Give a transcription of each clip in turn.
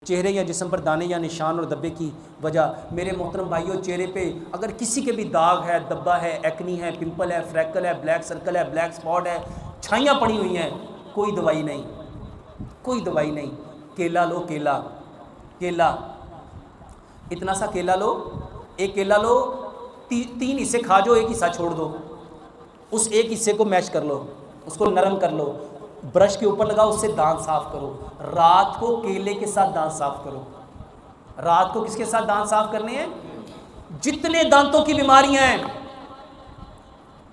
چہرے یا جسم پر دانے یا نشان اور دبے کی وجہ میرے محترم بھائیوں، چہرے پہ اگر کسی کے بھی داغ ہے، دبا ہے، ایکنی ہے، پمپل ہے، فریکل ہے، بلیک سرکل ہے، بلیک سپاٹ ہے، چھائیاں پڑی ہوئی ہیں، کوئی دوائی نہیں، کوئی دوائی نہیں۔ کیلا لو، کیلا اتنا سا کیلا لو، ایک کیلا لو، تین حصے کھا جو، ایک حصہ چھوڑ دو، اس ایک حصے کو میش کر لو، اس کو نرم کر لو، برش کے اوپر لگاؤ، اس سے دانت صاف کرو۔ رات کو کیلے کے ساتھ دانت صاف کرو۔ رات کو کس کے ساتھ دانت صاف کرنے ہیں؟ جتنے دانتوں کی بیماریاں ہیں،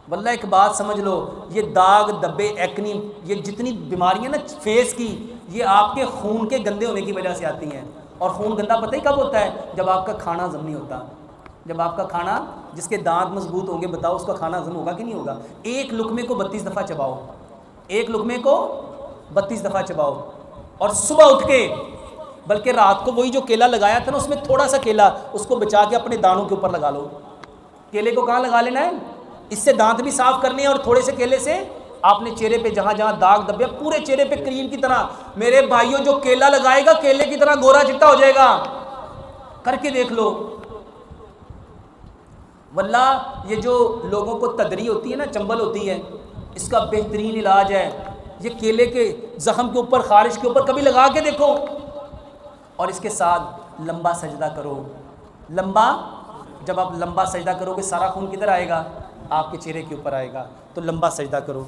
واللہ ایک بات سمجھ لو، یہ داغ، دبے، ایکنی، یہ جتنی بیماریاں نا فیس کی، یہ آپ کے خون کے گندے ہونے کی وجہ سے آتی ہیں۔ اور خون گندا پتہ ہی کب ہوتا ہے؟ جب آپ کا کھانا ہضم نہیں ہوتا۔ جب آپ کا کھانا، جس کے دانت مضبوط ہوں گے، بتاؤ اس کا کھانا ہضم ہوگا کہ نہیں ہوگا؟ ایک لقمے کو 32 دفعہ چباؤ، ایک لقمے کو 32 دفعہ چباؤ، اور صبح اٹھ کے، بلکہ رات کو وہی جو کیلا لگایا تھا نا، اس میں تھوڑا سا کیلا اس کو بچا کے اپنے دانوں کے اوپر لگا لو۔ کیلے کو کہاں لگا لینا ہے؟ اس سے دانت بھی صاف کرنے ہیں، اور تھوڑے سے کیلے سے آپ نے چہرے پہ جہاں جہاں داغ دبے، پورے چہرے پہ کریم کی طرح۔ میرے بھائیوں، جو کیلا لگائے گا کیلے کی طرح گورا چٹا ہو جائے گا، کر کے دیکھ لو۔ واللہ یہ جو لوگوں کو تدری ہوتی ہے نا، چنبل ہوتی ہے، اس کا بہترین علاج ہے یہ کیلے کے زخم کے اوپر، خارش کے اوپر کبھی لگا کے دیکھو، اور اس کے ساتھ لمبا سجدہ کرو۔ لمبا، جب آپ لمبا سجدہ کرو گے، سارا خون کدھر آئے گا؟ آپ کے چہرے کے اوپر آئے گا، تو لمبا سجدہ کرو۔